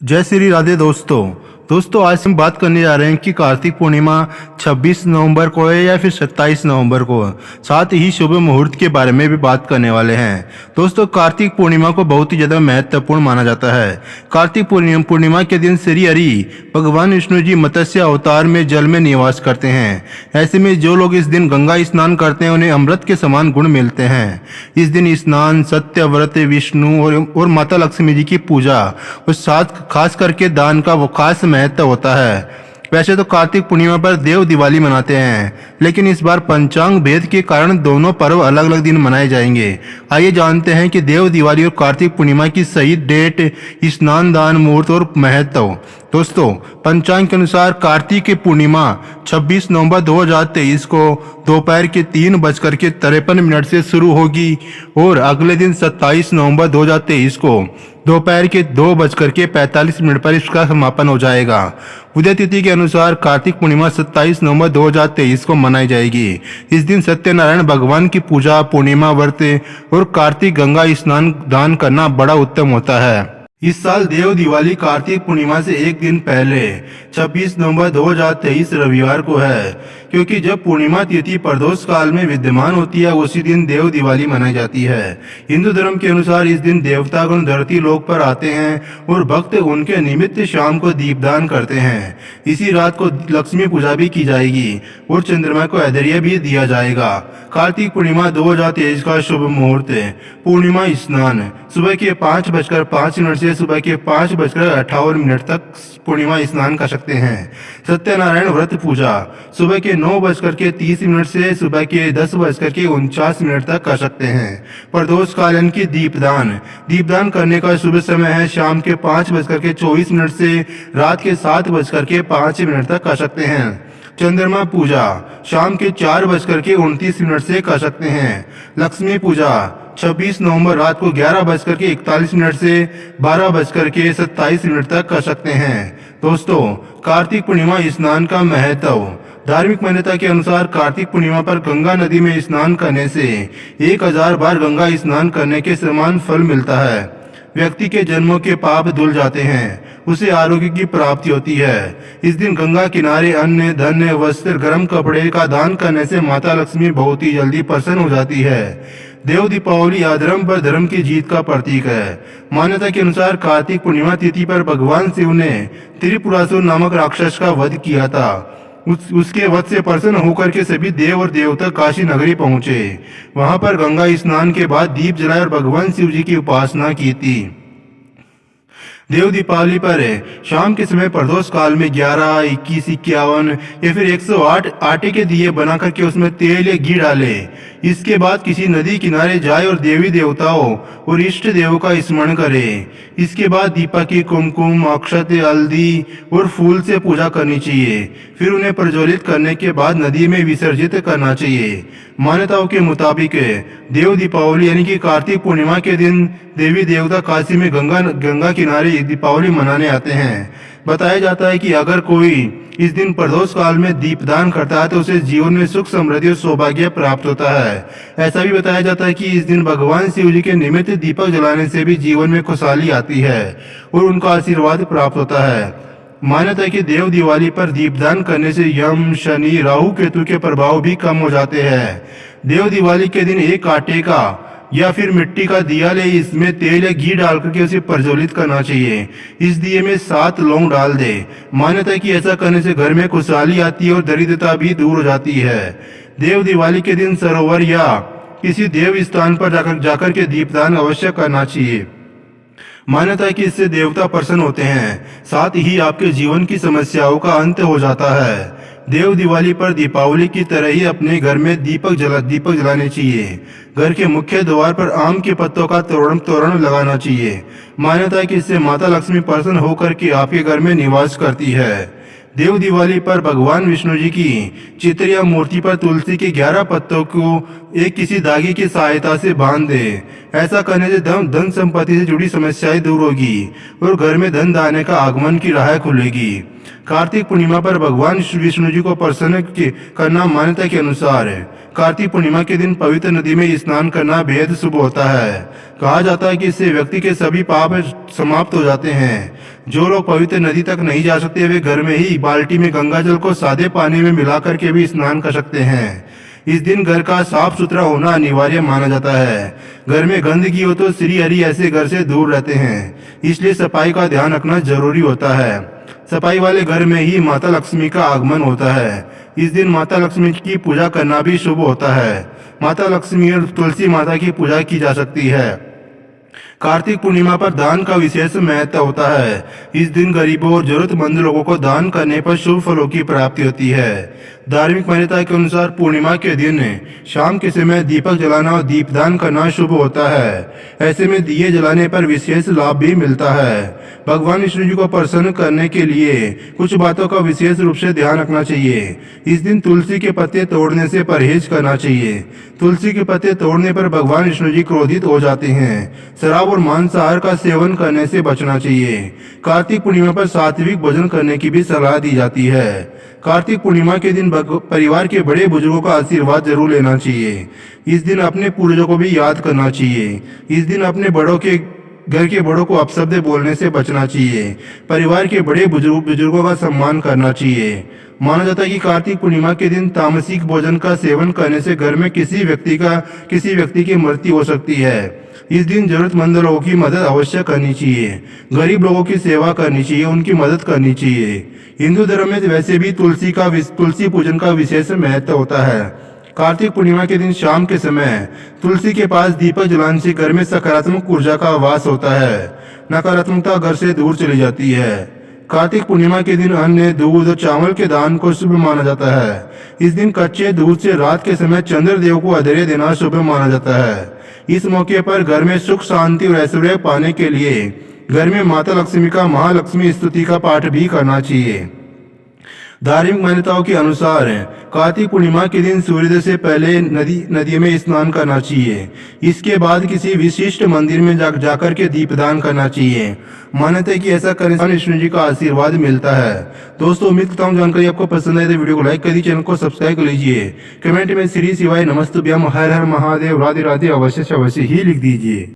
जय श्री राधे दोस्तों आज हम बात करने जा रहे हैं कि कार्तिक पूर्णिमा 26 नवंबर को है या फिर 27 नवंबर को। साथ ही शुभ मुहूर्त के बारे में भी बात करने वाले हैं। दोस्तों कार्तिक पूर्णिमा को बहुत ही ज़्यादा महत्वपूर्ण माना जाता है। कार्तिक पूर्णिमा के दिन श्री हरि भगवान विष्णु जी मत्स्य अवतार में जल में निवास करते हैं। ऐसे में जो लोग इस दिन गंगा स्नान करते हैं उन्हें अमृत के समान गुण मिलते हैं। इस दिन स्नान, सत्य व्रत, विष्णु और माता लक्ष्मी जी की पूजा और साथ खास करके दान का वो खास महत्व होता है। वैसे तो कार्तिक पूर्णिमा पर देव दिवाली मनाते हैं, लेकिन इस बार पंचांग भेद के कारण दोनों पर्व अलग अलग दिन मनाए जाएंगे। आइए जानते हैं कि देव दिवाली और कार्तिक पूर्णिमा की सही डेट, स्नान, दान, मुहूर्त और महत्व। दोस्तों पंचांग के अनुसार कार्तिक की पूर्णिमा 26 नवंबर 2023 को दोपहर के 3:53 से शुरू होगी और अगले दिन 27 नवंबर 2023 को दोपहर के 2:45 पर इसका समापन हो जाएगा। उदय तिथि के अनुसार कार्तिक पूर्णिमा 27 नवंबर 2023 को मनाई जाएगी। इस दिन सत्यनारायण भगवान की पूजा, पूर्णिमा व्रत और कार्तिक गंगा स्नान दान करना बड़ा उत्तम होता है। इस साल देव दिवाली कार्तिक पूर्णिमा से एक दिन पहले 26 नवंबर 2023 रविवार को है, क्योंकि जब पूर्णिमा तिथि प्रदोष काल में विद्यमान होती है उसी दिन देव दिवाली मनाई जाती है। हिंदू धर्म के अनुसार इस दिन देवतागण धरती लोक पर आते हैं और भक्त उनके निमित्त शाम को दीपदान करते हैं। इसी रात को लक्ष्मी पूजा भी की जाएगी और चंद्रमा को ऐश्वर्य भी दिया जाएगा। कार्तिक पूर्णिमा 2023 का शुभ मुहूर्त, पूर्णिमा स्नान सुबह के 5:05 से सुबह के 5:58 तक पूर्णिमा स्नान कर सकते हैं। सत्यनारायण व्रत पूजा सुबह के 9:30 से सुबह के 10:49 तक कर सकते हैं। प्रदोष काल यानी कि दीपदान करने का शुभ समय है शाम के 5:24 से रात के 7:05 तक कर सकते हैं। चंद्रमा पूजा शाम के 4:29 से कर सकते हैं। लक्ष्मी पूजा 26 नवंबर रात को 11:41 से 12:27 तक कर सकते हैं। दोस्तों कार्तिक पूर्णिमा स्नान का महत्व। धार्मिक मान्यता के अनुसार कार्तिक पूर्णिमा पर गंगा नदी में स्नान करने से 1000 बार गंगा स्नान करने के समान फल मिलता है। व्यक्ति के जन्मों के पाप धुल जाते हैं, उसे आरोग्य की प्राप्ति होती है। इस दिन गंगा किनारे अन्न, धन, वस्त्र, गर्म कपड़े का दान करने से माता लक्ष्मी बहुत ही जल्दी प्रसन्न हो जाती है। देव दीपावली अधर्म पर धर्म की जीत का प्रतीक है। मान्यता के अनुसार कार्तिक पूर्णिमा तिथि पर भगवान शिव ने त्रिपुरासुर नामक राक्षस का वध किया था। उसके वध से प्रसन्न होकर के सभी देव और देवता काशी नगरी पहुंचे। वहां पर गंगा स्नान के बाद दीप जलाए और भगवान शिव जी की उपासना की थी। देव दीपावली पर शाम के समय प्रदोष काल में 11, 21, 51 या फिर 108 आटे के दिए बना करके उसमें तेल या घी डाले। इसके बाद किसी नदी किनारे जाए और देवी देवताओं और इष्ट देवों का स्मरण करे। इसके बाद दीपक की कुमकुम, अक्षत, हल्दी और फूल से पूजा करनी चाहिए। फिर उन्हें प्रज्वलित करने के बाद नदी में विसर्जित करना चाहिए। मान्यताओं के मुताबिक देव दीपावली यानी कि कार्तिक पूर्णिमा के दिन देवी देवता काशी में गंगा किनारे दीपावली मनाने आते हैं। बताया जाता है कि अगर कोई इस दिन प्रदोष काल में दीपदान करता है तो उसे जीवन में सुख, समृद्धि और सौभाग्य प्राप्त होता है। ऐसा भी बताया जाता है कि इस दिन भगवान शिव जी के निमित्त दीपक जलाने से भी जीवन में खुशहाली आती है और उनका आशीर्वाद प्राप्त होता है। मान्यता है कि देव दिवाली पर दीपदान करने से यम, शनि, राहु, केतु के प्रभाव भी कम हो जाते हैं। देव दिवाली के दिन एक आटे का या फिर मिट्टी का दिया ले, इसमें तेल या घी डाल करके उसे प्रज्वलित करना चाहिए। इस दिए में 7 लौंग डाल दे। मान्यता है कि ऐसा करने से घर में खुशहाली आती है और दरिद्रता भी दूर हो जाती है। देव दिवाली के दिन सरोवर या किसी देव स्थान पर जाकर के दीपदान अवश्य करना चाहिए। मान्यता है कि इससे देवता प्रसन्न होते हैं, साथ ही आपके जीवन की समस्याओं का अंत हो जाता है। देव दिवाली पर दीपावली की तरह ही अपने घर में दीपक जलाने चाहिए। घर के मुख्य द्वार पर आम के पत्तों का तोरण लगाना चाहिए। मान्यता है कि इससे माता लक्ष्मी प्रसन्न होकर के आपके घर में निवास करती है। देव दिवाली पर भगवान विष्णु जी की चित्र या मूर्ति पर तुलसी के 11 पत्तों को एक किसी धागे की सहायता से बांध दे। ऐसा करने से धन संपत्ति से जुड़ी समस्याएं दूर होगी और घर में धन आने का आगमन की राह खुलेगी। कार्तिक पूर्णिमा पर भगवान विष्णु जी को प्रसन्न करना मान्यता के अनुसार है। कार्तिक पूर्णिमा के दिन पवित्र नदी में स्नान करना बेहद शुभ होता है। कहा जाता है कि इससे व्यक्ति के सभी पाप समाप्त हो जाते हैं। जो लोग पवित्र नदी तक नहीं जा सकते वे घर में ही बाल्टी में गंगा जल को सादे पानी में मिला करके भी स्नान कर सकते हैं। इस दिन घर का साफ सुथरा होना अनिवार्य माना जाता है। घर में गंदगी हो तो श्री हरि ऐसे घर से दूर रहते हैं, इसलिए सफाई का ध्यान रखना जरूरी होता है। सफाई वाले घर में ही माता लक्ष्मी का आगमन होता है। इस दिन माता लक्ष्मी की पूजा करना भी शुभ होता है। माता लक्ष्मी और तुलसी माता की पूजा की जा सकती है। कार्तिक पूर्णिमा पर दान का विशेष महत्व होता है। इस दिन गरीबों और जरूरतमंद लोगों को दान करने पर शुभ फलों की प्राप्ति होती है। धार्मिक मान्यता के अनुसार पूर्णिमा के दिन शाम के समय दीपक जलाना और दीपदान करना शुभ होता है। ऐसे में दिए जलाने पर विशेष लाभ भी मिलता है। भगवान विष्णु जी को प्रसन्न करने के लिए कुछ बातों का विशेष रूप से ध्यान रखना चाहिए। इस दिन तुलसी के पत्ते तोड़ने से परहेज करना चाहिए। तुलसी के पत्ते तोड़ने पर भगवान विष्णु जी क्रोधित हो जाते हैं। शराब और मांसाहार का सेवन करने से बचना चाहिए। कार्तिक पूर्णिमा पर सात्विक भोजन करने की भी सलाह दी जाती है। कार्तिक पूर्णिमा के दिन परिवार के बड़े बुजुर्गों का आशीर्वाद जरूर लेना चाहिए। इस दिन अपने पूर्वजों को भी याद करना चाहिए। इस दिन अपने बड़ों के घर के बड़ों को अपशब्द बोलने से बचना चाहिए। परिवार के बड़े बुजुर्गों का सम्मान करना चाहिए। माना जाता है कि कार्तिक पूर्णिमा के दिन तामसिक भोजन का सेवन करने से घर में किसी व्यक्ति की मृत्यु हो सकती है। इस दिन जरूरतमंद लोगों की मदद अवश्य करनी चाहिए। गरीब लोगों की सेवा करनी चाहिए, उनकी मदद करनी चाहिए। हिंदू धर्म में वैसे भी तुलसी पूजन का विशेष महत्व होता है। कार्तिक पूर्णिमा के दिन शाम के समय तुलसी के पास दीपक जलाने से घर में सकारात्मक ऊर्जा का वास होता है। नकारात्मकता घर से दूर चली जाती है। कार्तिक पूर्णिमा के दिन अन्न, दूध और चावल के दान को शुभ माना जाता है। इस दिन कच्चे दूध से रात के समय चंद्रदेव को अर्घ्य देना शुभ माना जाता है। इस मौके पर घर में सुख, शांति और ऐश्वर्य पाने के लिए घर में माता लक्ष्मी का महालक्ष्मी स्तुति का पाठ भी करना चाहिए। धार्मिक मान्यताओं के अनुसार कार्तिक पूर्णिमा के दिन सूर्योदय से पहले नदी में स्नान करना चाहिए। इसके बाद किसी विशिष्ट मंदिर में जाकर के दीपदान करना चाहिए। मान्यता है कि ऐसा करने से विष्णु जी का आशीर्वाद मिलता है। दोस्तों, उम्मीद करता हूँ जानकारी आपको पसंद आए तो वीडियो को लाइक कर दीजिए, चैनल को सब्सक्राइब कर लीजिए। कमेंट में श्री शिवाय नमस्तुभ्यम, हर हर महादेव, राधे राधे अवश्य ही लिख दीजिए।